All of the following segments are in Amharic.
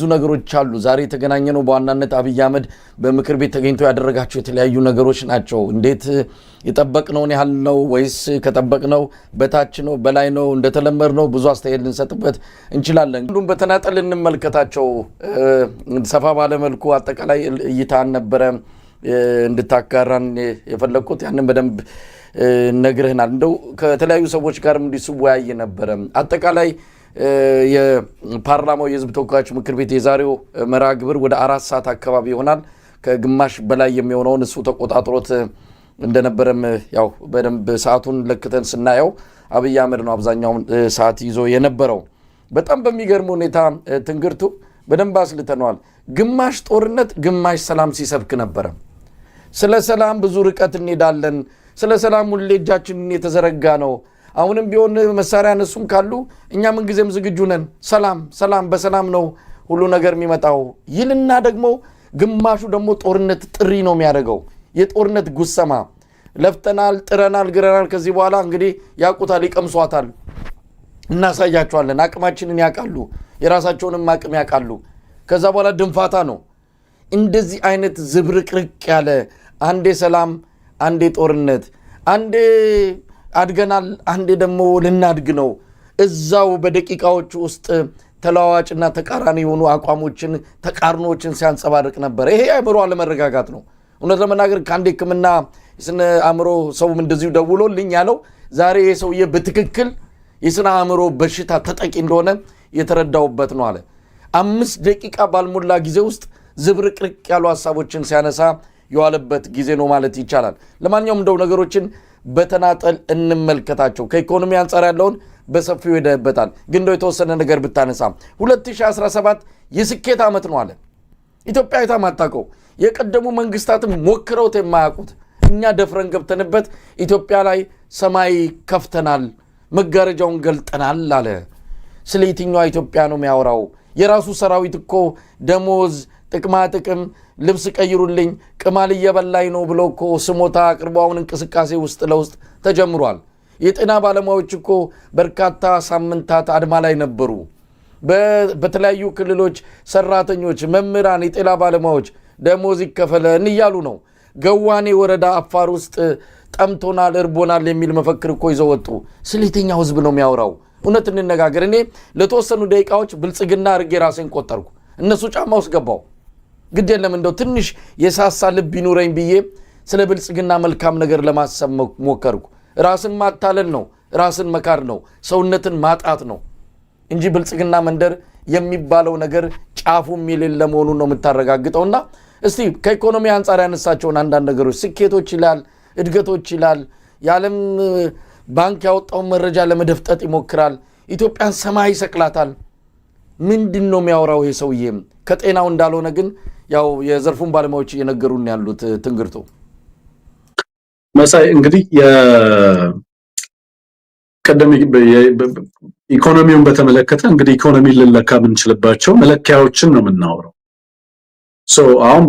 ብዙ ነገሮች አሉ ዛሬ የተገናኘነው በዋናነት አብይ አህመድ በምክር ቤት ተገኝቶ ያደረጋቸው የተለያዩ ነገሮች ናቸው እንዴት የጠበቅነውን ያህል ነው ወይስ ከጠበቅነው በታች ነው በላይ ነው እንደተለመደው ብዙ አስተያየት ልንሰጥበት እንችላለን ሁሉም በተናጠል እንመልከታቸው ሰፋ ባለ መልኩ አጠቃላይ እይታን ነበር እንድታጋራን የፈለኩት ያንን በደንብ ነግረህናል እንደው ከተለያዩ ሰዎች ጋርም እንዲስወያይ ነበር አጠቃላይ የፓርላማው የህዝብ ተወካዮች ምክር ቤት የዛሬው መርሃ ግብር ወደ 4 ሰዓት አካባቢ ይሆናል ከግማሽ በላይ የሚሆነውን እሱ ተቆጣጥሮት እንደነበረም ያው በደንብ ሰዓቱን ለክተን ስናየው አብይ አህመድ ነው አብዛኛው ሰዓት ይዞ የነበረው በጣም በሚገርም ሁኔታ ትንግርቱ በደንብ አስልተናል ግማሽ ጦርነት ግማሽ ሰላም ሲሰብክ ነበር ስለ ሰላም ብዙ ርቀት እንሄዳለን ስለ ሰላም ሁሉ እጃችንን የተዘረጋ ነው አሁንም ቢሆን መሳሪያ ነሱም ካሉ እኛ ምን ጊዜም ዝግጁ ነን ሰላም በሰላም ነው ሁሉ ነገር የሚመጣው ይልና ደግሞ ግማሹ ደግሞ ጦርነት ጥሪ ነው የሚያደርገው የጦርነት ጉሰማ ለፍተናል ጥረናል ግረናል ከዚህ በኋላ እንግዲህ ያቁታል ይቀምሷታል እናሳያቸዋለን አቅማችንን ያቃሉ የራሳቸውንም አቅም ያቃሉ ከዛ በኋላ ድንፋታ ነው እንደዚህ አይነት ዝብርቅርቅ ያለ አንዴ ሰላም አንዴ ጦርነት አንዴ አድገናል አንዴ ደግሞ ልናድግ ነው እዛው በደቂቃዎች ውስጥ ተለዋዋጭና ተቃራኒ የሆኑ አቋሞችን ተቃርኖችን ሲያንጸባርቅ ነበር ይሄ አእምሮ አለመረጋጋት ነው እውነት ለመናገር ካንዴ ከመና ስነ አእምሮ ሰው እንደዚሁ ደውሎልኝ ያለው ዛሬ የሰውዬ በትክክል የስነ አእምሮ በሽታ ተጠቂ እንደሆነ የተረዳውበት ነው አለ 5 ደቂቃ ባልሞላ ጊዜ ውስጥ ዝብርቅርቅ ያሉ ሐሳቦችን ሲያነሳ የዋለበት ጊዜ ነው ማለት ይቻላል ለማንኛውም እንደው ነገሮችን በተናጠል እንመልከታቸው ከኢኮኖሚ አንፃር ያለውን በሰፊው ይደበታል ግን ነው የተወሰነ ነገር ብታነሳ 2017 የስኬት ዓመት ነው አለ ኢትዮጵያ የታማጣቀው የቀደሙ መንግስታትም ሞክረውት የማያውቁት እኛ ደፍረን ገብተንበት ኢትዮጵያ ላይ ሰማይ ከፍተናል መጋረጃውን ገልጠናል አለ ስለ የትኛው ኢትዮጵያ ነው የሚያወራው የራሱ ሰራዊት እኮ ደሞዝ ጥቅማ ጥቅም ልብስ ቀይሩልኝ ቅማል እየበላይ ነው ብለው እኮ ስሞታ አቅርባውን እንቅስቃሴ ውስጥ ለውስጥ ተጀምሯል የጤና ባለሙያዎች እኮ በርካታ ሳምንታት አድማ ላይ ነበሩ በተለያዩ ክልሎች ሰራተኞች መምህራን የጤና ባለሙያዎች ደሞዝ ይከፈለን እያሉ ነው ገዋኔ ወረዳ አፋር ውስጥ ጠምቶናል እርቦናል የሚል መፈክር እኮ ይዘው ወጡ ስለየትኛው ህዝብ ነው የሚያወራው እውነት እንነጋገር እኔ ለተወሰኑ ደቂቃዎች ብልጽግና አርጌ ራሴን ቆጠርኩ እነሱ ጫማ ውስጥ ገባው ግድ የለም እንደው ትንሽ የሳሳ ልብ ይኑረኝ ብዬ ስለ ብልጽግና መልካም ነገር ለማሰብ ሞከርኩ ራስን ማታለል ነው ራስን መካር ነው ሰውነትን ማጣት ነው እንጂ ብልጽግና መንደር የሚባለው ነገር ጫፉም የሌለ መሆኑን ነው የምታረጋግጠውና እስቲ ከኢኮኖሚ አንፃር ያነሳቸውን አንዳንድ ነገሮች ስኬቶች ይላል እድገቶች ይላል የዓለም ባንክ ያወጣው መረጃ ለመደፍጠጥ ይሞክራል ኢትዮጵያን ሰማይ ሰቅላታል ምንድነው የሚያወራው ይሄ ሰውዬ ከጤናው እንዳልሆነ ግን ያው የዘርፉን ባለሙያዎች እየነገሩን ያሉት ትንግርቱ መሳይ እንግዲህ የቀደም ኢኮኖሚውን በተመለከተ እንግዲህ ኢኮኖሚ ልለካ ምንችልባቸው መለኪያዎችን ነው የምናወራው አሁን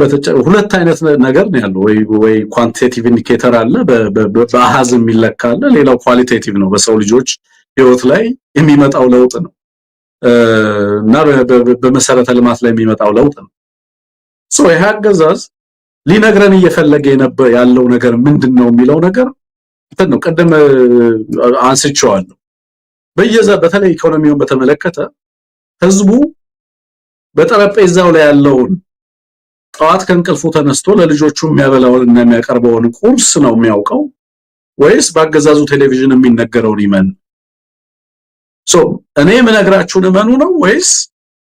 ሁለት አይነት ነገር ነው ያለው ወይ ኳንቲቴቲቭ ኢንዲኬተር አለ በአሃዝ የሚለካ አለ ሌላው ኳሊቴቲቭ ነው በሰው ልጆች ህይወት ላይ የሚመጣው ለውጥ ነው እና በመሰረተ ልማት ላይ የሚመጣው ለውጥ ነው ይሄ አገዛዝ ሊነግረን እየፈለገ ያለው ነገር ምንድነው የሚለው ነገር ነው ቀደም አንስቼዋለሁ በተለይ ኢኮኖሚውን በተመለከተ ህዝቡ በጠረጴዛው ላይ ያለውን ጧት ከእንቅልፉ ተነስቶ ለልጆቹ የሚያበላውንና የሚያቀርበውን ቁርስ ነው የሚያውቀው ወይስ በአገዛዙ ቴሌቪዥን የሚነገረውን ይመን እኔ ምነግራችሁን እመኑ ነው ወይስ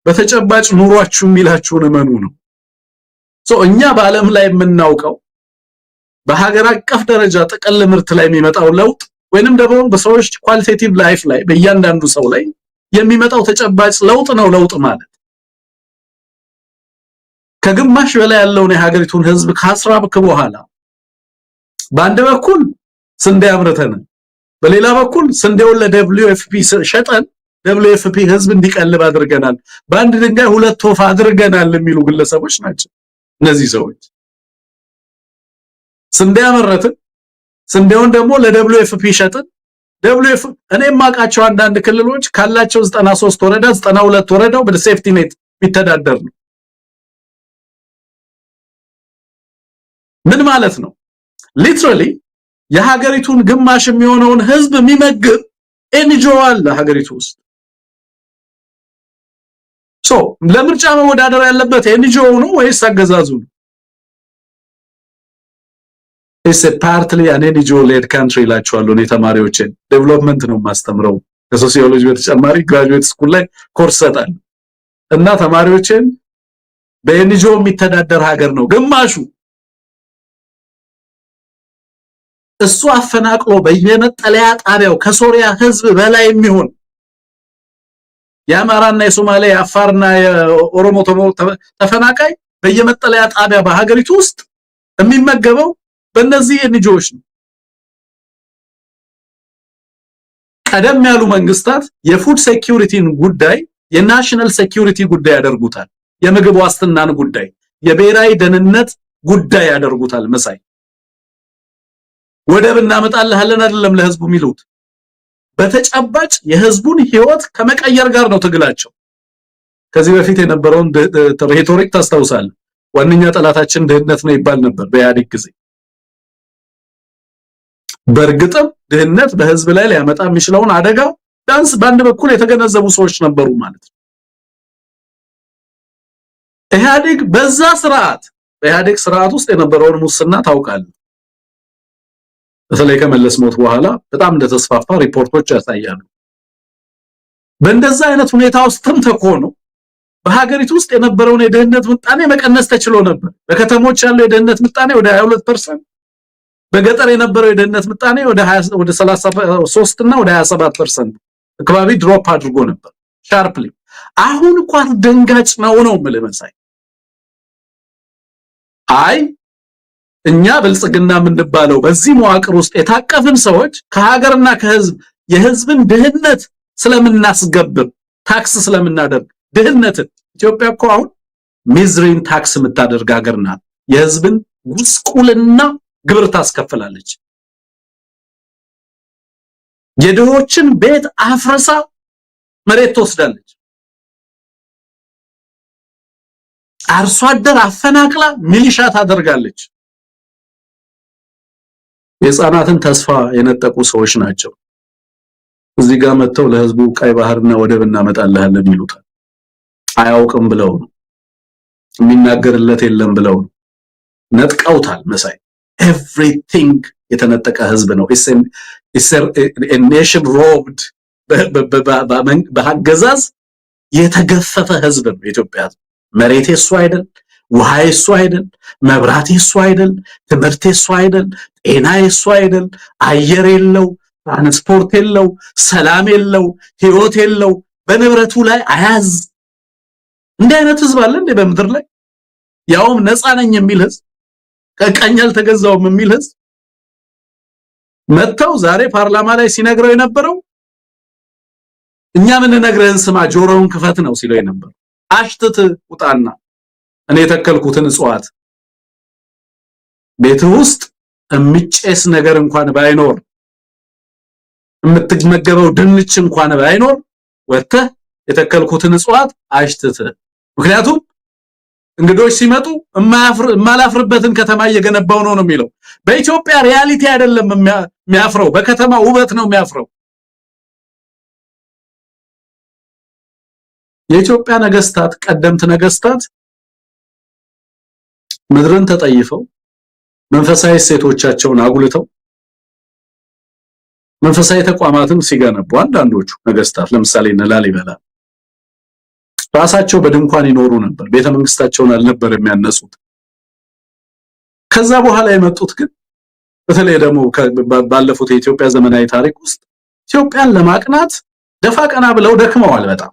በተጨባጭ ኑሯችሁ የሚላችሁን እመኑ ነው እኛ በአለም ላይ የምናውቀው በሀገር አቀፍ ደረጃ ጥቅል ምርት ላይ የሚመጣው ለውጥ ወይንም ደግሞ በሰዎች ኳሊቴቲቭ ላይፍ ላይ በእያንዳንዱ ሰው ላይ የሚመጣው ተጨባጭ ለውጥ ነው ለውጥ ማለት ከግማሽ በላይ ያለውን የሀገሪቱን ህዝብ ካስራብክ በኋላ በአንድ በኩል ስንዴ አምርተን በሌላ በኩል ስንዴውን ለWFP ሸጠን WFP ህዝብ እንዲቀልብ አድርገናል በአንድ ድንጋይ ሁለት ወፍ አድርገናል የሚሉ ግለሰቦች ናቸው እነዚህ ሰዎች ስንዴ አመረትን ስንዴውን ደግሞ ለWFP ሸጠን እኔ ማቃቸው አንዳንድ ክልሎች ካላቸው 93 ወረዳ 92 ወረዳው በሴፍቲ ኔት የሚተዳደር ነው። ምን ማለት ነው? ሊትራሊ የሀገሪቱን ግማሽ የሚሆነውን ህዝብ የሚመግብ ኤንጂኦ አለ ሀገሪቱ ውስጥ። ለምርጫ መወዳደር ያለበት ኤንጂኦ ነው ወይስ አገዛዙ ነው? It's a partly an NGO-led country ላችኋለሁ። እኔ ተማሪዎችን ዴቨሎፕመንት ነው ማስተምረው ከሶሲዮሎጂ በተጨማሪ ግራጁዌት ስኩል ላይ ኮርስ ሰጣለሁ እና ተማሪዎችን በኤንጂኦ የሚተዳደር ሀገር ነው ግማሹ። እሱ አፈናቅሎ በየመጠለያ ጣቢያው ከሶሪያ ህዝብ በላይ የሚሆን የአማራና የሶማሌ የአፋርና የኦሮሞ ተፈናቃይ በየመጠለያ ጣቢያ በሀገሪቱ ውስጥ የሚመገበው በእነዚህ ኤንጂኦዎች ነው። ቀደም ያሉ መንግስታት የፉድ ሴኩሪቲን ጉዳይ የናሽናል ሴኩሪቲ ጉዳይ ያደርጉታል። የምግብ ዋስትናን ጉዳይ የብሔራዊ ደህንነት ጉዳይ ያደርጉታል። መሳይ ወደብ እናመጣልሃለን አይደለም ለህዝቡ የሚሉት፣ በተጨባጭ የህዝቡን ህይወት ከመቀየር ጋር ነው ትግላቸው። ከዚህ በፊት የነበረውን ሬቶሪክ ታስታውሳለህ? ዋነኛ ጠላታችን ድህነት ነው ይባል ነበር በኢህአዴግ ጊዜ። በእርግጥም ድህነት በህዝብ ላይ ሊያመጣ የሚችለውን አደጋ ዳንስ በአንድ በኩል የተገነዘቡ ሰዎች ነበሩ ማለት ነው። ኢህአዴግ በኢህአዴግ ስርዓት ውስጥ የነበረውን ሙስና ታውቃለህ። በተለይ ከመለስ ሞት በኋላ በጣም እንደተስፋፋ ሪፖርቶች ያሳያሉ። በእንደዛ አይነት ሁኔታ ውስጥም ተኮኑ በሀገሪቱ ውስጥ የነበረውን የድህነት ምጣኔ መቀነስ ተችሎ ነበር። በከተሞች ያለው የድህነት ምጣኔ ወደ 22%፣ በገጠር የነበረው የድህነት ምጣኔ ወደ 33 እና ወደ 27% አካባቢ ድሮፕ አድርጎ ነበር ሻርፕሊ። አሁን እንኳን ደንጋጭ ነው መለመሳይ አይ እኛ ብልጽግና የምንባለው በዚህ መዋቅር ውስጥ የታቀፍን ሰዎች ከሀገርና ከህዝብ የህዝብን ድህነት ስለምናስገብር ታክስ ስለምናደርግ ድህነትን ኢትዮጵያ እኮ አሁን ሚዝሪን ታክስ የምታደርግ ሀገር ናት። የህዝብን ጉስቁልና ግብር ታስከፍላለች። የድሆችን ቤት አፍርሳ መሬት ትወስዳለች። አርሶ አደር አፈናቅላ ሚሊሻ ታደርጋለች። የህፃናትን ተስፋ የነጠቁ ሰዎች ናቸው። እዚህ ጋር መጥተው ለህዝቡ ቀይ ባህርና ወደብ እናመጣልሃለን ይሉታል። አያውቅም ብለው ነው፣ የሚናገርለት የለም ብለው ነው። ነጥቀውታል መሳይ ኤቭሪቲንግ የተነጠቀ ህዝብ ነው። it's a nation robbed በአገዛዝ የተገፈፈ ህዝብ ነው የኢትዮጵያ ህዝብ። መሬት የሱ አይደል፣ ውሃ የሱ አይደል፣ መብራት የሱ አይደል፣ ትምህርት የሱ አይደል፣ ጤና የሱ አይደል፣ አየር የለው፣ ትራንስፖርት የለው፣ ሰላም የለው፣ ህይወት የለው፣ በንብረቱ ላይ አያዝ። እንዲህ አይነት ህዝብ አለ እንዴ በምድር ላይ? ያውም ነፃ ነኝ የሚል ህዝብ፣ ከቀኝ አልተገዛውም የሚል ህዝብ መጥተው ዛሬ ፓርላማ ላይ ሲነግረው የነበረው እኛ ምን ነግረህን ስማ ጆሮውን ክፈት ነው ሲለው የነበረው። አሽትት ውጣና እኔ የተከልኩትን እጽዋት ቤት ውስጥ የሚጨስ ነገር እንኳን ባይኖር የምትመገበው ድንች እንኳን ባይኖር ወጥተህ የተከልኩትን እጽዋት አሽትት። ምክንያቱም እንግዶች ሲመጡ የማላፍርበትን ከተማ እየገነባው ነው የሚለው። በኢትዮጵያ ሪያሊቲ አይደለም የሚያፍረው፣ በከተማ ውበት ነው የሚያፍረው። የኢትዮጵያ ነገስታት ቀደምት ነገስታት ምድርን ተጠይፈው መንፈሳዊ ሴቶቻቸውን አጉልተው መንፈሳዊ ተቋማትን ሲገነቡ አንዳንዶቹ ነገስታት ለምሳሌ ላሊበላ ራሳቸው በድንኳን ይኖሩ ነበር። ቤተ መንግስታቸውን አልነበር የሚያነጹት። ከዛ በኋላ የመጡት ግን በተለይ ደግሞ ባለፉት የኢትዮጵያ ዘመናዊ ታሪክ ውስጥ ኢትዮጵያን ለማቅናት ደፋ ቀና ብለው ደክመዋል። በጣም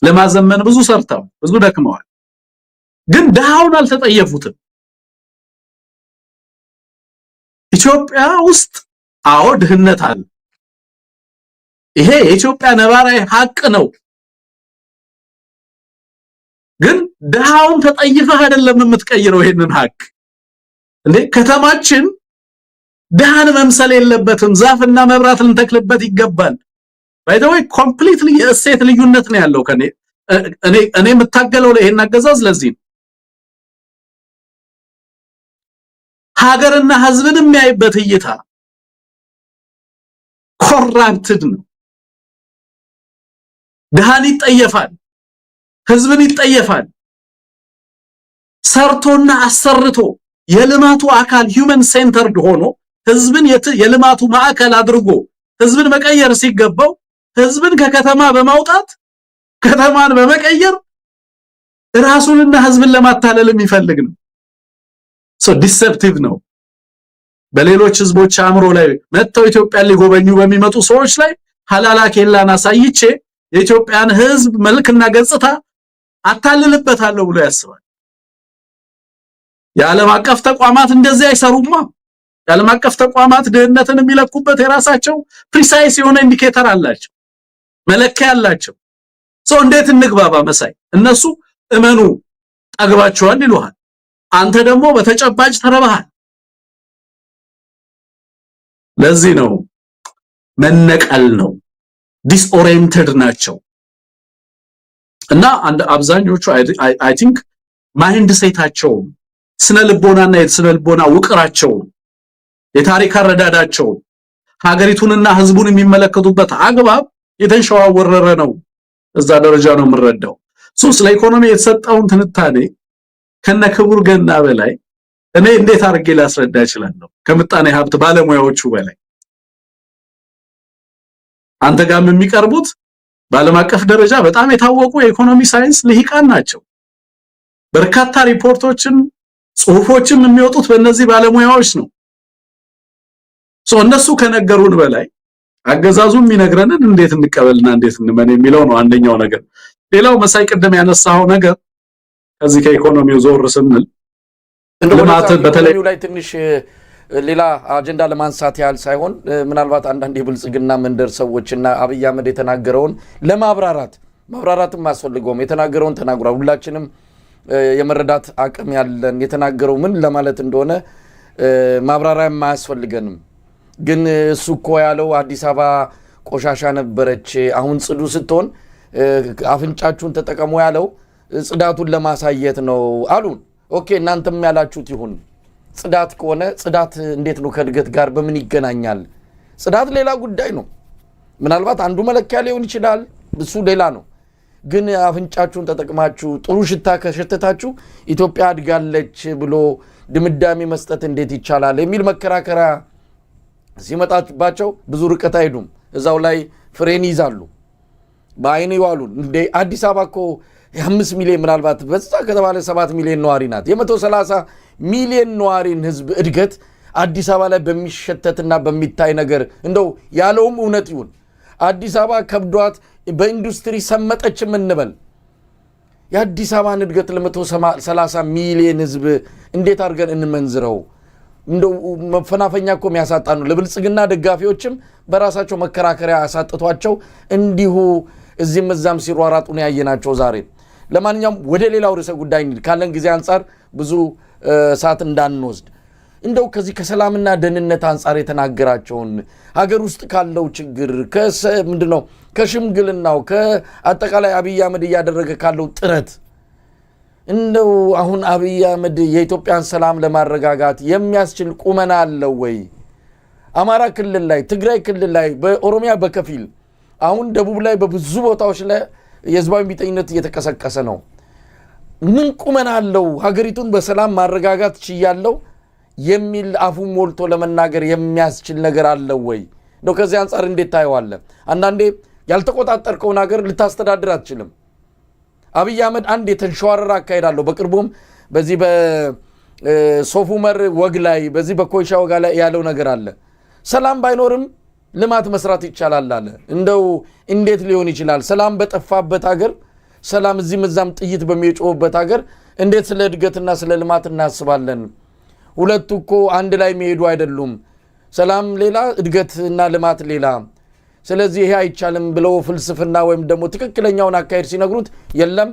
ለማዘመን ብዙ ሰርተው ብዙ ደክመዋል። ግን ደሃውን አልተጠየፉትም። ኢትዮጵያ ውስጥ አዎ ድህነት አለ። ይሄ የኢትዮጵያ ነባራዊ ሀቅ ነው። ግን ደሃውን ተጠይፈህ አይደለም የምትቀይረው ይሄንን ሀቅ። እንዴ ከተማችን ደሃን መምሰል የለበትም። ዛፍና መብራት ልንተክልበት ይገባል። ባይ ዘ ወይ ኮምፕሊትሊ የእሴት ልዩነት ነው ያለው ከኔ እኔ የምታገለው ለይሄን አገዛዝ ለዚህ ሀገርና ህዝብን የሚያይበት እይታ ኮራፕትድ ነው። ድሃን ይጠየፋል፣ ህዝብን ይጠየፋል። ሰርቶና አሰርቶ የልማቱ አካል ሂዩመን ሴንተርድ ሆኖ ህዝብን የልማቱ ማዕከል አድርጎ ህዝብን መቀየር ሲገባው ህዝብን ከከተማ በማውጣት ከተማን በመቀየር ራሱንና ህዝብን ለማታለል የሚፈልግ ነው። ዲሰፕቲቭ ነው። በሌሎች ህዝቦች አእምሮ ላይ መጥተው ኢትዮጵያን ሊጎበኙ በሚመጡ ሰዎች ላይ ሐላላ ኬላና ሳይቼ የኢትዮጵያን ህዝብ መልክና ገጽታ አታልልበታለሁ ብሎ ያስባል። የዓለም አቀፍ ተቋማት እንደዚህ አይሰሩማ። የዓለም አቀፍ ተቋማት ድህነትን የሚለኩበት የራሳቸው ፕሪሳይስ የሆነ ኢንዲኬተር አላቸው፣ መለኪያ አላቸው። እንዴት እንግባባ መሳይ? እነሱ እመኑ ጠግባቸዋል ይሉሃል፣ አንተ ደግሞ በተጨባጭ ተረባሃል። ለዚህ ነው መነቀል ነው። ዲስኦሪየንትድ ናቸው እና አብዛኞቹ አይ ቲንክ ማይንድ ሴታቸው ስነ ልቦናና የስነ ልቦና ውቅራቸው የታሪክ አረዳዳቸው ሀገሪቱንና ህዝቡን የሚመለከቱበት አግባብ የተንሸዋወረረ ነው። እዛ ደረጃ ነው የምንረዳው። ስለ ኢኮኖሚ የተሰጠውን ትንታኔ ከነክቡር ገና በላይ እኔ እንዴት አድርጌ ላስረዳ እችላለሁ? ከምጣኔ ሀብት ባለሙያዎቹ በላይ አንተ ጋርም የሚቀርቡት በዓለም አቀፍ ደረጃ በጣም የታወቁ የኢኮኖሚ ሳይንስ ልሂቃን ናቸው። በርካታ ሪፖርቶችን ጽሁፎችም የሚወጡት በእነዚህ ባለሙያዎች ነው። እነሱ ከነገሩን በላይ አገዛዙ የሚነግረንን እንዴት እንቀበልና እንዴት እንመን የሚለው ነው አንደኛው ነገር። ሌላው መሳይ ቀደም ያነሳው ነገር ከዚህ ከኢኮኖሚው ዞር ስንል ልማት በተለይ ላይ ትንሽ ሌላ አጀንዳ ለማንሳት ያህል ሳይሆን ምናልባት አንዳንድ የብልጽግና መንደር ሰዎችና አብይ አህመድ የተናገረውን ማብራራትም አያስፈልገውም። የተናገረውን ተናግሯል። ሁላችንም የመረዳት አቅም ያለን የተናገረው ምን ለማለት እንደሆነ ማብራሪያ አያስፈልገንም። ግን እሱ እኮ ያለው አዲስ አበባ ቆሻሻ ነበረች፣ አሁን ጽዱ ስትሆን አፍንጫችሁን ተጠቀሙ ያለው ጽዳቱን ለማሳየት ነው አሉን። ኦኬ እናንተም ያላችሁት ይሁን። ጽዳት ከሆነ ጽዳት እንዴት ነው ከእድገት ጋር በምን ይገናኛል? ጽዳት ሌላ ጉዳይ ነው። ምናልባት አንዱ መለኪያ ሊሆን ይችላል፣ እሱ ሌላ ነው። ግን አፍንጫችሁን ተጠቅማችሁ ጥሩ ሽታ ከሸተታችሁ ኢትዮጵያ አድጋለች ብሎ ድምዳሜ መስጠት እንዴት ይቻላል የሚል መከራከሪያ ሲመጣባቸው ብዙ ርቀት አይሄዱም። እዛው ላይ ፍሬን ይዛሉ፣ በአይን ይዋሉ። እንደ አዲስ አበባ እኮ የ5 ሚሊዮን ምናልባት በዛ ከተባለ 7 ሚሊዮን ነዋሪ ናት። የ130 ሚሊዮን ነዋሪን ህዝብ እድገት አዲስ አበባ ላይ በሚሸተትና በሚታይ ነገር እንደው ያለውም እውነት ይሁን አዲስ አበባ ከብዷት በኢንዱስትሪ ሰመጠችም እንበል። የአዲስ አበባን እድገት ለ130 ሚሊዮን ህዝብ እንዴት አድርገን እንመንዝረው? እንደው መፈናፈኛ እኮ የሚያሳጣ ነው። ለብልጽግና ደጋፊዎችም በራሳቸው መከራከሪያ ያሳጥቷቸው እንዲሁ እዚህም እዛም ሲሯራጡ ነው ያየናቸው ዛሬ። ለማንኛውም ወደ ሌላው ርዕሰ ጉዳይ ካለን ጊዜ አንጻር ብዙ ሰዓት እንዳንወስድ እንደው ከዚህ ከሰላምና ደህንነት አንጻር የተናገራቸውን ሀገር ውስጥ ካለው ችግር ምንድነው ከሽምግልናው ከአጠቃላይ አብይ አህመድ እያደረገ ካለው ጥረት እንደው አሁን አብይ አህመድ የኢትዮጵያን ሰላም ለማረጋጋት የሚያስችል ቁመና አለው ወይ? አማራ ክልል ላይ፣ ትግራይ ክልል ላይ፣ በኦሮሚያ በከፊል አሁን ደቡብ ላይ በብዙ ቦታዎች ላይ የህዝባዊ ቢጠኝነት እየተቀሰቀሰ ነው። ምን ቁመና አለው? ሀገሪቱን በሰላም ማረጋጋት ችያለው የሚል አፉን ሞልቶ ለመናገር የሚያስችል ነገር አለው ወይ? ነው ከዚህ አንጻር እንዴት ታየዋለህ? አንዳንዴ ያልተቆጣጠርከውን ሀገር ልታስተዳድር አትችልም። አብይ አህመድ አንድ የተንሸዋረረ አካሄዳለሁ። በቅርቡም በዚህ በሶፍ ዑመር ወግ ላይ በዚህ በኮይሻ ወግ ላይ ያለው ነገር አለ። ሰላም ባይኖርም ልማት መስራት ይቻላል አለ። እንደው እንዴት ሊሆን ይችላል? ሰላም በጠፋበት ሀገር፣ ሰላም እዚህም እዛም ጥይት በሚጮህበት ሀገር እንዴት ስለ እድገትና ስለ ልማት እናስባለን? ሁለቱ እኮ አንድ ላይ የሚሄዱ አይደሉም። ሰላም ሌላ፣ እድገትና ልማት ሌላ። ስለዚህ ይሄ አይቻልም ብለው ፍልስፍና ወይም ደግሞ ትክክለኛውን አካሄድ ሲነግሩት የለም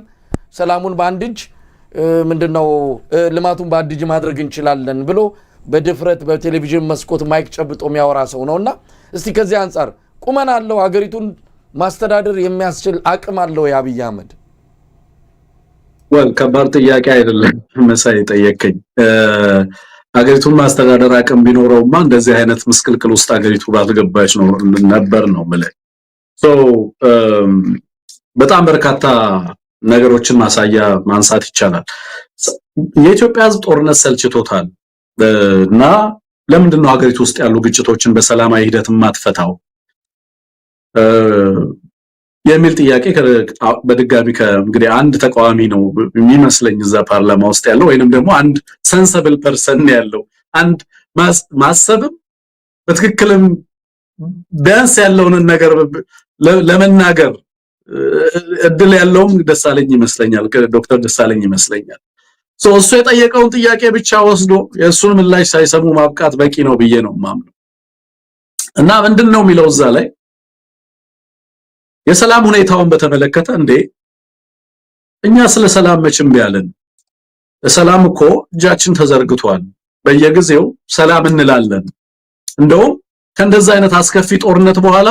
ሰላሙን በአንድ እጅ ምንድነው ልማቱን በአንድ እጅ ማድረግ እንችላለን ብሎ በድፍረት በቴሌቪዥን መስኮት ማይክ ጨብጦ የሚያወራ ሰው ነውና እስቲ ከዚህ አንጻር ቁመና አለው ሀገሪቱን ማስተዳደር የሚያስችል አቅም አለው የአብይ አህመድ? ከባድ ጥያቄ አይደለም መሳይ ጠየቀኝ። አገሪቱን ማስተዳደር አቅም ቢኖረውማ እንደዚህ አይነት ምስቅልቅል ውስጥ አገሪቱ ባልገባች ነው ነበር ነው ማለት በጣም በርካታ ነገሮችን ማሳያ ማንሳት ይቻላል። የኢትዮጵያ ሕዝብ ጦርነት ሰልችቶታል እና ለምንድን ነው ሀገሪቱ ውስጥ ያሉ ግጭቶችን በሰላማዊ ሂደት ማትፈታው የሚል ጥያቄ በድጋሚ እንግዲህ አንድ ተቃዋሚ ነው የሚመስለኝ እዛ ፓርላማ ውስጥ ያለው ወይንም ደግሞ አንድ ሰንሰብል ፐርሰን ያለው አንድ ማሰብም በትክክልም ቢያንስ ያለውን ነገር ለመናገር እድል ያለውም ደሳለኝ ይመስለኛል ዶክተር ደሳለኝ ይመስለኛል። እሱ የጠየቀውን ጥያቄ ብቻ ወስዶ የእሱን ምላሽ ሳይሰሙ ማብቃት በቂ ነው ብዬ ነው ማምነው እና ምንድነው የሚለው እዛ ላይ የሰላም ሁኔታውን በተመለከተ እንዴ እኛ ስለ ሰላም መቼም ቢያለን ሰላም እኮ እጃችን ተዘርግቷል በየጊዜው ሰላም እንላለን እንደውም ከእንደዛ አይነት አስከፊ ጦርነት በኋላ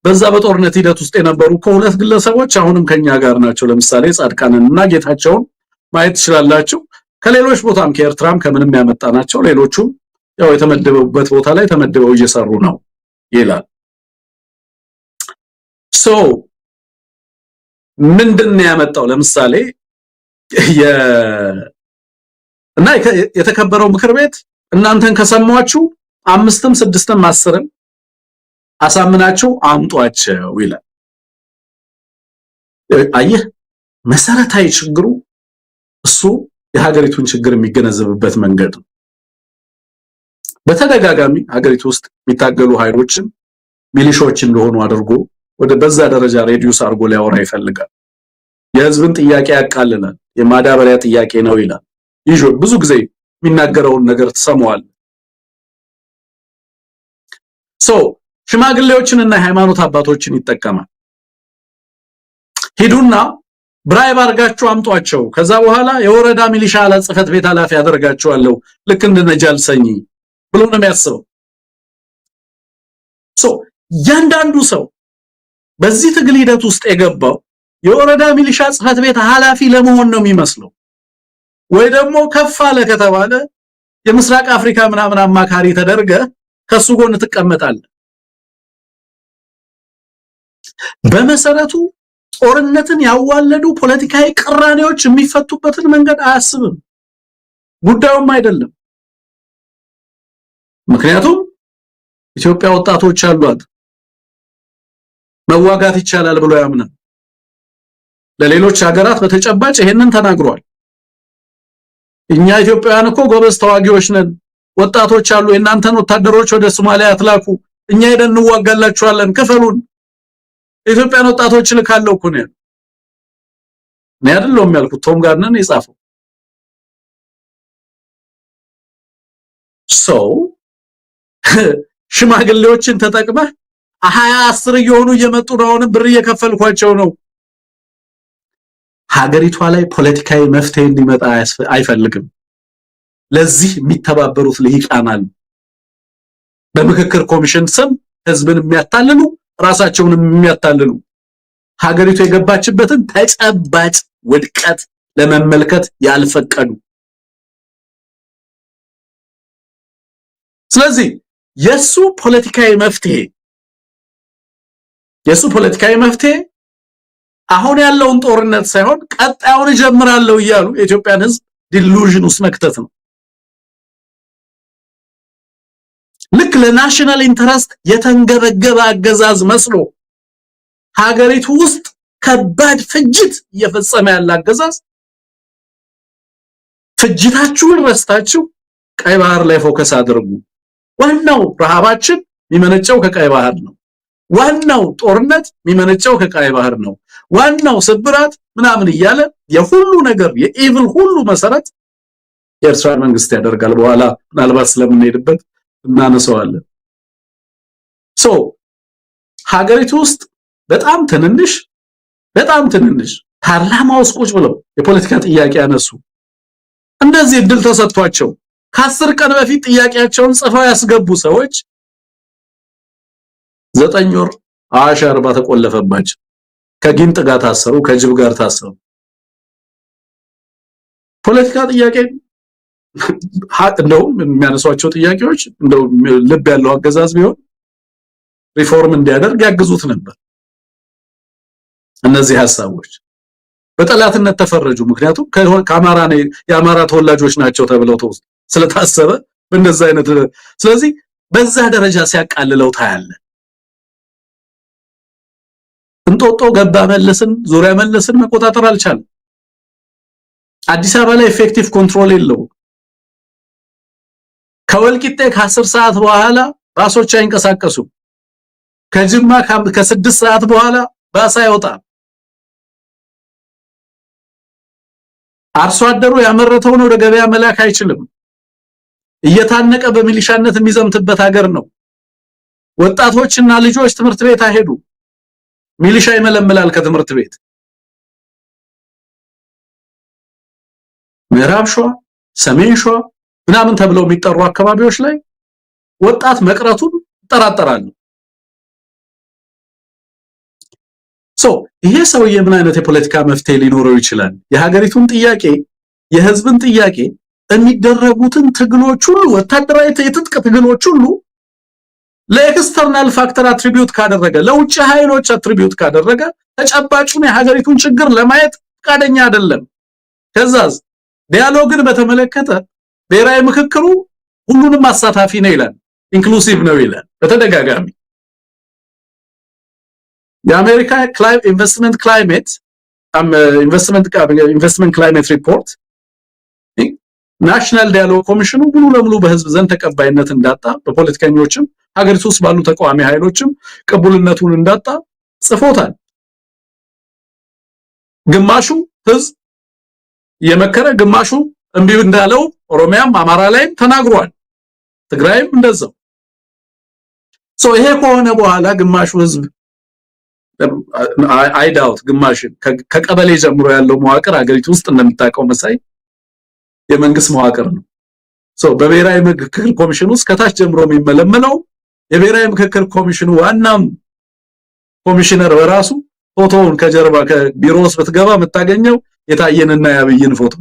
በዛ በጦርነት ሂደት ውስጥ የነበሩ ከሁለት ግለሰቦች አሁንም ከኛ ጋር ናቸው ለምሳሌ ጻድቃንንና ጌታቸውን ማየት ይችላልላችሁ ከሌሎች ቦታም ከኤርትራም ከምንም ያመጣናቸው ሌሎቹም ያው የተመደቡበት ቦታ ላይ ተመደበው እየሰሩ ነው ይላል ምንድነው ያመጣው ለምሳሌ እና የተከበረው ምክር ቤት እናንተን ከሰማችሁ 5ም 6ም 10ም አሳምናችሁ አምጧቸው ይላል አየህ መሰረታዊ ችግሩ እሱ የሀገሪቱን ችግር የሚገነዘብበት መንገድ ነው በተደጋጋሚ ሀገሪቱ ውስጥ የሚታገሉ ኃይሎችን ሚሊሾች እንደሆኑ አድርጎ ወደ በዛ ደረጃ ሬዲዩስ አርጎ ሊያወራ ይፈልጋል የህዝብን ጥያቄ ያቃልላል የማዳበሪያ ጥያቄ ነው ይላል ብዙ ጊዜ የሚናገረውን ነገር ተሰማዋል ሽማግሌዎችንና ሃይማኖት አባቶችን ይጠቀማል ሂዱና ብራይብ አርጋችሁ አምጧቸው ከዛ በኋላ የወረዳ ሚሊሻ ጽፈት ቤት ኃላፊ ያደርጋቸዋለሁ ልክ እንደነጃል ሰኝ ብሎ ነው የሚያስበው ያንዳንዱ ሰው በዚህ ትግል ሂደት ውስጥ የገባው የወረዳ ሚሊሻ ጽፈት ቤት ኃላፊ ለመሆን ነው የሚመስለው ወይ ደግሞ ከፍ አለ ከተባለ የምስራቅ አፍሪካ ምናምን አማካሪ ተደርገ ከሱ ጎን ትቀመጣለህ በመሰረቱ ጦርነትን ያዋለዱ ፖለቲካዊ ቅራኔዎች የሚፈቱበትን መንገድ አያስብም ጉዳዩም አይደለም ምክንያቱም ኢትዮጵያ ወጣቶች አሏት መዋጋት ይቻላል ብሎ ያምናል ለሌሎች ሀገራት በተጨባጭ ይሄንን ተናግሯል እኛ ኢትዮጵያውያን እኮ ጎበዝ ተዋጊዎች ነን ወጣቶች አሉ እናንተን ወታደሮች ወደ ሶማሊያ አትላኩ እኛ ሄደን እንዋጋላችኋለን ክፈሉን ኢትዮጵያን ወጣቶች ልካለው እኮ ነው አይደለም ያልኩት ቶም ጋርነን የጻፈው ሽማግሌዎችን ተጠቅመህ 20 10 እየሆኑ እየመጡ ነው አሁን ብር እየከፈልኳቸው ነው ሀገሪቷ ላይ ፖለቲካዊ መፍትሄ እንዲመጣ አይፈልግም ለዚህ የሚተባበሩት ልሂቃናል በምክክር ኮሚሽን ስም ህዝብን የሚያታልሉ ራሳቸውን የሚያታልሉ ሀገሪቱ የገባችበትን ተጨባጭ ውድቀት ለመመልከት ያልፈቀዱ ስለዚህ የሱ ፖለቲካዊ መፍትሄ አሁን ያለውን ጦርነት ሳይሆን ቀጣዩን ጀምራለሁ ይያሉ የኢትዮጵያን ህዝብ ዲሉዥን ውስጥ መክተት ነው ልክ ለናሽናል ኢንተረስት የተንገበገበ አገዛዝ መስሎ ሀገሪቱ ውስጥ ከባድ ፍጅት እየፈጸመ ያለ አገዛዝ ፍጅታችሁን ረስታችሁ ቀይ ባህር ላይ ፎከስ አድርጉ ዋናው ረሃባችን የሚመነጨው ከቀይ ባህር ነው ዋናው ጦርነት የሚመነጨው ከቀይ ባህር ነው ዋናው ስብራት ምናምን ይያለ የሁሉ ነገር የኢቭል ሁሉ መሰረት የኤርትራ መንግስት ያደርጋል በኋላ ምናልባት ስለምንሄድበት እናነሳዋለን ሀገሪቱ ውስጥ በጣም ትንንሽ ፓርላማ ውስጥ ቁጭ ብለው የፖለቲካ ጥያቄ ያነሱ እንደዚህ እድል ተሰጥቷቸው ከ10 ቀን በፊት ጥያቄያቸውን ጽፈው ያስገቡ ሰዎች 9 ወር አሻርባ ተቆለፈባቸው ከጊንጥ ጋር ታሰሩ ከጅብ ጋር ታሰሩ ፖለቲካ ጥያቄ እንደው የሚያነሷቸው ጥያቄዎች እንደው ልብ ያለው አገዛዝ ቢሆን ሪፎርም እንዲያደርግ ያግዙት ነበር። እነዚህ ሐሳቦች በጠላትነት ተፈረጁ። ምክንያቱም ከአማራ ነው የአማራ ተወላጆች ናቸው ተብለው ስለታሰበ በእንደዛ አይነት ስለዚህ በዛ ደረጃ ሲያቃልለው ታያለ። እንጦጦ ገባ መለስን ዙሪያ መለስን መቆጣጠር አልቻለም። አዲስ አበባ ላይ ኤፌክቲቭ ኮንትሮል የለውም። ከወልቂጤ ከ10 ሰዓት በኋላ ባሶች አይንቀሳቀሱም። ከጅማ ከ6 ሰዓት በኋላ ባስ አይወጣም። አርሶ አደሩ ያመረተውን ወደ ገበያ መላክ አይችልም። እየታነቀ በሚሊሻነት የሚዘምትበት ሀገር ነው። ወጣቶችና ልጆች ትምህርት ቤት አይሄዱ። ሚሊሻ ይመለምላል ከትምህርት ቤት። ምዕራብ ሸዋ፣ ሰሜን ሸዋ ምናምን ተብለው የሚጠሩ አካባቢዎች ላይ ወጣት መቅረቱን ይጠራጠራሉ። ይሄ ሰውዬ ምን አይነት የፖለቲካ መፍትሄ ሊኖረው ይችላል? የሀገሪቱን ጥያቄ የህዝብን ጥያቄ የሚደረጉትን ትግሎች ሁሉ ወታደራዊ የትጥቅ ትግሎች ሁሉ ለኤክስተርናል ፋክተር አትሪቢዩት ካደረገ ለውጭ ኃይሎች አትሪቢዩት ካደረገ ተጨባጩን የሀገሪቱን ችግር ለማየት ፈቃደኛ አይደለም። ከዛዝ ዲያሎግን በተመለከተ ብሔራዊ ምክክሩ ሁሉንም አሳታፊ ነው ይላል፣ ኢንክሉሲቭ ነው ይላል በተደጋጋሚ። የአሜሪካ ኢንቨስትመንት ክላይሜት ሪፖርት ናሽናል ዲያሎግ ኮሚሽኑ ሙሉ ለሙሉ በህዝብ ዘንድ ተቀባይነት እንዳጣ በፖለቲከኞችም ሀገሪቱ ውስጥ ባሉ ተቃዋሚ ኃይሎችም ቅቡልነቱን እንዳጣ ጽፎታል። ግማሹ ህዝብ የመከረ ግማሹ እምቢ እንዳለው ኦሮሚያም አማራ ላይም ተናግሯል። ትግራይም እንደዛው። ይሄ ከሆነ በኋላ ግማሹ ህዝብ አይዳውት ግማሽ ከቀበሌ ጀምሮ ያለው መዋቅር ሀገሪቱ ውስጥ እንደምታውቀው መሳይ የመንግስት መዋቅር ነው። በብሔራዊ ምክክር ኮሚሽን ውስጥ ከታች ጀምሮ የሚመለመለው የብሔራዊ ምክክር ኮሚሽኑ ዋናም ኮሚሽነር በራሱ ፎቶውን ከጀርባ ከቢሮ ውስጥ ብትገባ የምታገኘው የታየንና ያብይን ፎቶ።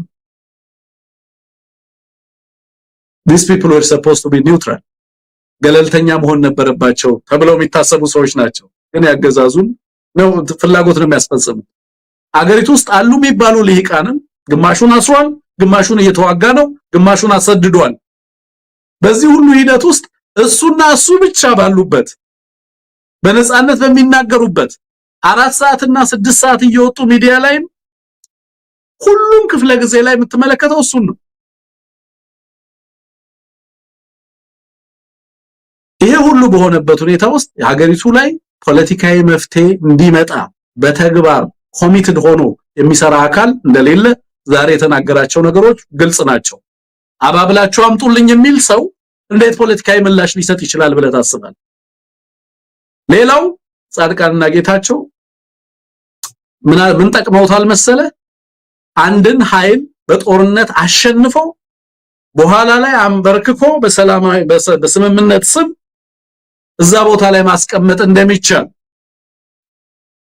these people were supposed to be neutral ገለልተኛ መሆን ነበረባቸው ተብለው የሚታሰቡ ሰዎች ናቸው። ግን ያገዛዙን ነው ፍላጎት ነው የሚያስፈጽሙት። አገሪቱ ውስጥ አሉ የሚባሉ ልሂቃንን ግማሹን አስሯል፣ ግማሹን እየተዋጋ ነው፣ ግማሹን አሰድዷል። በዚህ ሁሉ ሂደት ውስጥ እሱና እሱ ብቻ ባሉበት በነጻነት በሚናገሩበት 4 ሰዓትና 6 ሰዓት እየወጡ ሚዲያ ላይ ሁሉም ክፍለ ጊዜ ላይ የምትመለከተው እሱን ነው። ይሄ ሁሉ በሆነበት ሁኔታ ውስጥ የሀገሪቱ ላይ ፖለቲካዊ መፍትሄ እንዲመጣ በተግባር ኮሚትድ ሆኖ የሚሰራ አካል እንደሌለ ዛሬ የተናገራቸው ነገሮች ግልጽ ናቸው። አባብላችሁ አምጡልኝ የሚል ሰው እንዴት ፖለቲካዊ ምላሽ ሊሰጥ ይችላል ብለህ ታስባለህ? ሌላው ጻድቃንና ጌታቸው ምን ጠቅመውታል መሰለ? አንድን ኃይል በጦርነት አሸንፈው በኋላ ላይ አንበርክኮ በሰላማዊ በስምምነት ስም እዛ ቦታ ላይ ማስቀመጥ እንደሚቻል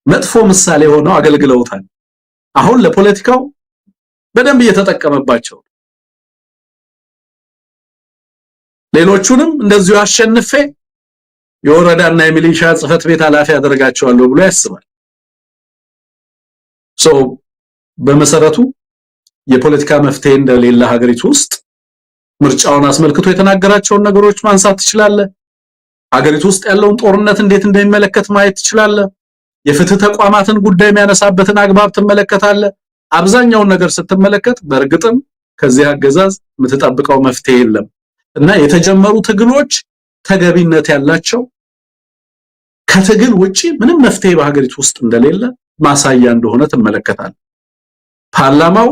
መጥፎ ምሳሌ ሆነው አገልግለውታል። አሁን ለፖለቲካው በደንብ እየተጠቀመባቸው ሌሎቹንም እንደዚሁ አሸንፌ የወረዳና የሚሊሻ ጽፈት ቤት ኃላፊ ያደርጋቸዋለሁ ብሎ ያስባል። በመሰረቱ የፖለቲካ መፍትሄ እንደሌለ ሀገሪቱ ውስጥ ምርጫውን አስመልክቶ የተናገራቸውን ነገሮች ማንሳት ትችላለህ። ሀገሪቱ ውስጥ ያለውን ጦርነት እንዴት እንደሚመለከት ማየት ትችላለህ። የፍትህ ተቋማትን ጉዳይ የሚያነሳበትን አግባብ ትመለከታለህ። አብዛኛውን ነገር ስትመለከት በእርግጥም ከዚህ አገዛዝ የምትጠብቀው መፍትሄ የለም እና የተጀመሩ ትግሎች ተገቢነት ያላቸው ከትግል ውጪ ምንም መፍትሄ በሀገሪቱ ውስጥ እንደሌለ ማሳያ እንደሆነ ትመለከታለህ። ፓርላማው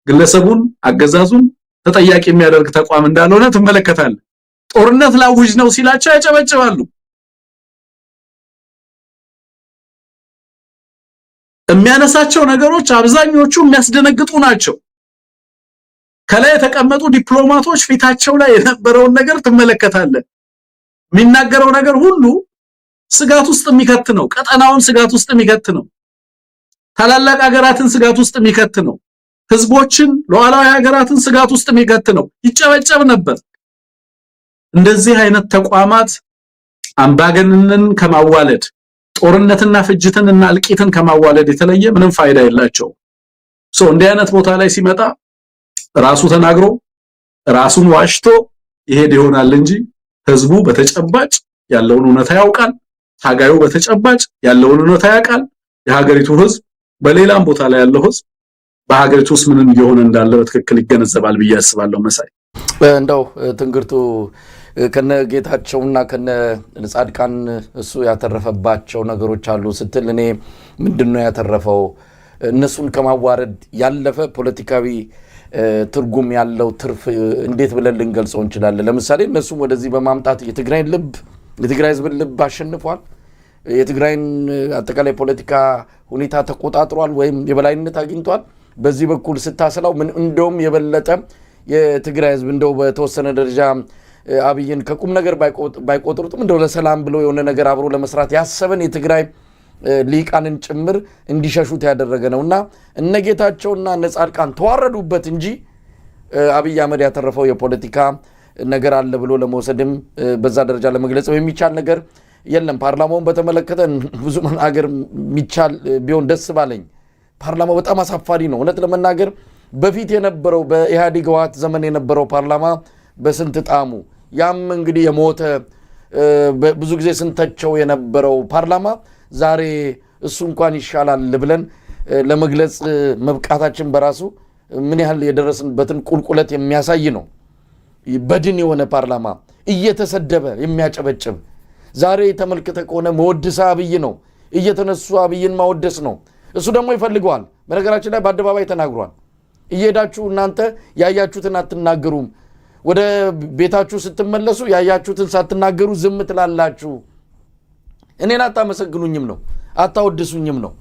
ግለሰቡን አገዛዙን ተጠያቂ የሚያደርግ ተቋም እንዳልሆነ ትመለከታለህ። ጦርነት ላውጅ ነው ሲላቸው ያጨበጭባሉ። የሚያነሳቸው ነገሮች አብዛኞቹ የሚያስደነግጡ ናቸው። ከላይ የተቀመጡ ዲፕሎማቶች ፊታቸው ላይ የነበረውን ነገር ትመለከታለህ። የሚናገረው ነገር ሁሉ ስጋት ውስጥ የሚከት ነው። ቀጠናውን ስጋት ውስጥ የሚከት ነው። ታላላቅ ሀገራትን ስጋት ውስጥ የሚከት ነው። ህዝቦችን ሉዓላዊ ሀገራትን ስጋት ውስጥ የሚከት ነው። ይጨበጨብ ነበር። እንደዚህ አይነት ተቋማት አምባገነንን ከማዋለድ ጦርነትና ፍጅትንና እልቂትን ከማዋለድ የተለየ ምንም ፋይዳ የላቸው። እንዲህ አይነት ቦታ ላይ ሲመጣ ራሱ ተናግሮ ራሱን ዋሽቶ ይሄድ ይሆናል እንጂ ህዝቡ በተጨባጭ ያለውን እውነታ ያውቃል። ታጋዩ በተጨባጭ ያለውን እውነታ ያውቃል። የሀገሪቱ ህዝብ በሌላም ቦታ ላይ ያለው ህዝብ በሀገሪቱ ውስጥ ምንም እየሆነ እንዳለ በትክክል ይገነዘባል ብዬ አስባለሁ። መሳይ እንደው ትንግርቱ ከነጌታቸውና ከነጻድቃን እሱ ያተረፈባቸው ነገሮች አሉ ስትል እኔ ምንድነው ያተረፈው? እነሱን ከማዋረድ ያለፈ ፖለቲካዊ ትርጉም ያለው ትርፍ እንዴት ብለን ልንገልጸው እንችላለን? ለምሳሌ እነሱም ወደዚህ በማምጣት የትግራይ ህዝብን ልብ አሸንፏል። የትግራይን አጠቃላይ ፖለቲካ ሁኔታ ተቆጣጥሯል ወይም የበላይነት አግኝቷል። በዚህ በኩል ስታሰላው ምን እንደውም የበለጠ የትግራይ ህዝብ እንደው በተወሰነ ደረጃ አብይን ከቁም ነገር ባይቆጥሩትም እንደው ለሰላም ብሎ የሆነ ነገር አብሮ ለመስራት ያሰበን የትግራይ ሊቃንን ጭምር እንዲሸሹት ያደረገ ነውና እነጌታቸውና ነጻድቃን ተዋረዱበት እንጂ አብይ አህመድ ያተረፈው የፖለቲካ ነገር አለ ብሎ ለመውሰድም በዛ ደረጃ ለመግለጽ የሚቻል ነገር የለም። ፓርላማውን በተመለከተ ብዙ መናገር የሚቻል ቢሆን ደስ ባለኝ። ፓርላማው በጣም አሳፋሪ ነው እውነት ለመናገር። በፊት የነበረው በኢህአዴግ ህወሓት ዘመን የነበረው ፓርላማ በስንት ጣሙ ያም እንግዲህ የሞተ ብዙ ጊዜ ስንተቸው የነበረው ፓርላማ ዛሬ እሱ እንኳን ይሻላል ብለን ለመግለጽ መብቃታችን በራሱ ምን ያህል የደረስንበትን ቁልቁለት የሚያሳይ ነው። በድን የሆነ ፓርላማ እየተሰደበ የሚያጨበጭብ ዛሬ ተመልክተ ከሆነ መወድሳ አብይ ነው እየተነሱ አብይን ማወደስ ነው። እሱ ደግሞ ይፈልገዋል። በነገራችን ላይ በአደባባይ ተናግሯል። እየሄዳችሁ እናንተ ያያችሁትን አትናገሩም፣ ወደ ቤታችሁ ስትመለሱ ያያችሁትን ሳትናገሩ ዝም ትላላችሁ፣ እኔን አታመሰግኑኝም ነው አታወድሱኝም ነው።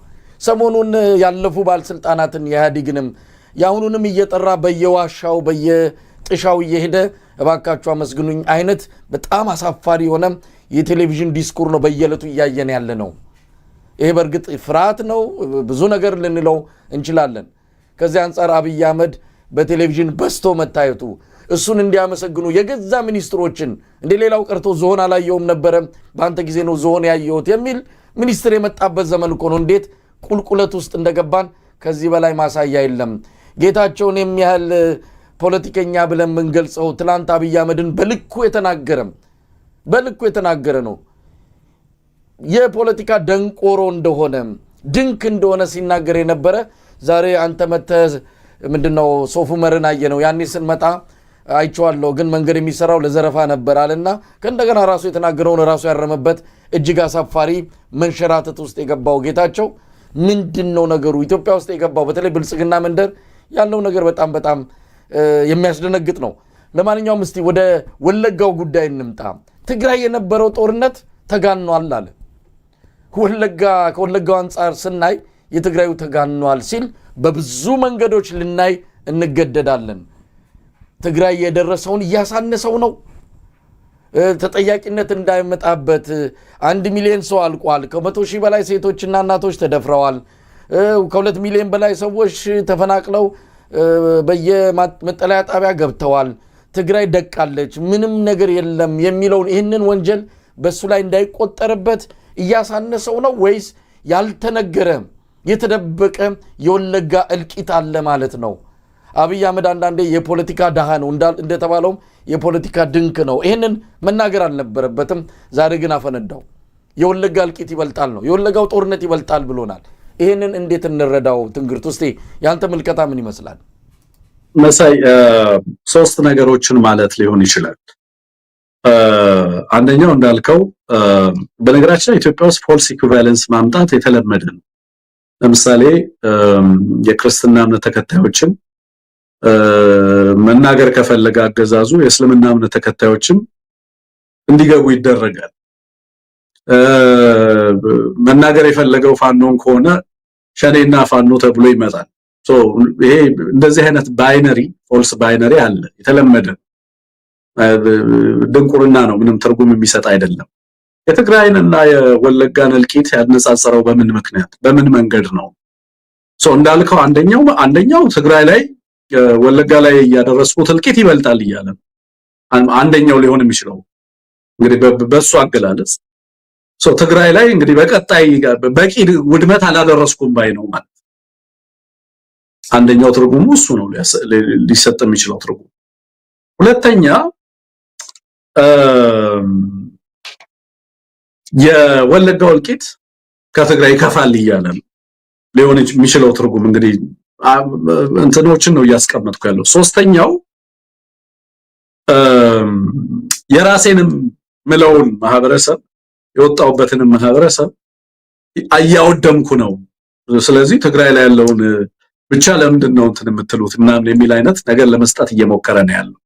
ሰሞኑን ያለፉ ባለስልጣናትን የኢህአዴግንም ያሁኑንም እየጠራ በየዋሻው በየጥሻው እየሄደ እባካችሁ አመስግኑኝ አይነት በጣም አሳፋሪ የሆነ የቴሌቪዥን ዲስኩር ነው በየዕለቱ እያየን ያለ ነው። ይሄ በእርግጥ ፍርሃት ነው፣ ብዙ ነገር ልንለው እንችላለን። ከዚህ አንጻር አብይ አህመድ በቴሌቪዥን በስቶ መታየቱ እሱን እንዲያመሰግኑ የገዛ ሚኒስትሮችን እንደ ሌላው ቀርቶ ዞን አላየውም ነበረ በአንተ ጊዜ ነው ዞን ያየሁት የሚል ሚኒስትር የመጣበት ዘመን እኮ ነው። እንዴት ቁልቁለት ውስጥ እንደገባን ከዚህ በላይ ማሳያ የለም። ጌታቸውን የሚያህል ፖለቲከኛ ብለን የምንገልጸው ትላንት አብይ አህመድን በልኩ የተናገረ ነው። የፖለቲካ ደንቆሮ እንደሆነ ድንክ እንደሆነ ሲናገር የነበረ ዛሬ አንተ መተህ ምንድነው ሶፍ ዑመርን አየነው። ያኔ ስንመጣ አይቼዋለሁ ግን መንገድ የሚሰራው ለዘረፋ ነበር አለና ከእንደገና ራሱ የተናገረውን ራሱ ያረመበት እጅግ አሳፋሪ መንሸራተት ውስጥ የገባው ጌታቸው ምንድነው ነገሩ? ኢትዮጵያ ውስጥ የገባው በተለይ ብልጽግና መንደር ያለው ነገር በጣም የሚያስደነግጥ ነው። ለማንኛውም እስቲ ወደ ወለጋው ጉዳይ እንምጣ። ትግራይ የነበረው ጦርነት ተጋኗል አለ። ከወለጋው አንጻር ስናይ የትግራዩ ተጋኗል ሲል በብዙ መንገዶች ልናይ እንገደዳለን። ትግራይ የደረሰውን እያሳነሰው ነው። ተጠያቂነት እንዳይመጣበት 1 ሚሊዮን ሰው አልቋል። ከ100,000 በላይ ሴቶችና እናቶች ተደፍረዋል። ከ2 ሚሊዮን በላይ ሰዎች ተፈናቅለው በየመጠለያ ጣቢያ ገብተዋል። ትግራይ ደቃለች፣ ምንም ነገር የለም የሚለውን ይህንን ወንጀል በሱ ላይ እንዳይቆጠርበት እያሳነሰው ነው ወይስ ያልተነገረ የተደበቀ የወለጋ እልቂት አለ ማለት ነው? አብይ አህመድ አንዳንዴ የፖለቲካ ደሃ ነው እንደተባለውም የፖለቲካ ድንክ ነው። ይህንን መናገር አልነበረበትም። ዛሬ ግን አፈነዳው። የወለጋ እልቂት ይበልጣል ነው፣ የወለጋው ጦርነት ይበልጣል ብሎናል። ይህንን እንዴት እንረዳው? ትንግርት ውስጥ ያንተ ምልከታ ምን ይመስላል? መሳይ 3 ነገሮችን ማለት ሊሆን ይችላል። አንደኛው እንዳልከው በነገራችን ኢትዮጵያ ውስጥ ፎልስ ኢኩቫለንስ ማምጣት የተለመደ ነው። ለምሳሌ የክርስትና እምነት ተከታዮችን መናገር ከፈለገ አገዛዙ የእስልምና እምነት ተከታዮችም እንዲገቡ ይደረጋል። መናገር የፈለገው ፋኖን ከሆነ ሸኔና ፋኖ ተብሎ ይመጣል። ይሄ እንደዚህ አይነት ባይነሪ ፎልስ ባይነሪ አለ፣ የተለመደ ድንቁርና ነው። ምንም ትርጉም የሚሰጥ አይደለም። የትግራይንና የወለጋን እልቂት ያነጻጸረው በምን ምክንያት በምን መንገድ ነው? እንዳልከው አንደኛው ትግራይ ላይ ወለጋ ላይ ያደረስኩት እልቂት ይበልጣል እያለ አንደኛው ሊሆን የሚችለው እንግዲህ በሱ አገላለጽ ትግራይ ላይ እንግዲህ በቀጣይ በቂ ውድመት አላደረስኩም ባይ ነው ማለት አንደኛው ትርጉሙ እሱ ነው ሊሰጥ የሚችለው ትርጉም። ሁለተኛ የወለጋው እልቂት ከትግራይ ከፋል እያለ ሊሆን የሚችለው ትርጉም እንግዲህ እንትኖችን ነው እያስቀመጥኩ ያለው። ሶስተኛው የራሴንም ምለውን ማህበረሰብ የወጣውበትን ማህበረሰብ አያወደምኩ ነው፣ ስለዚህ ትግራይ ላይ ያለውን ብቻ ለምንድን ነው እንትን የምትሉት ምናምን የሚል አይነት ነገር ለመስጠት እየሞከረ ነው ያለው።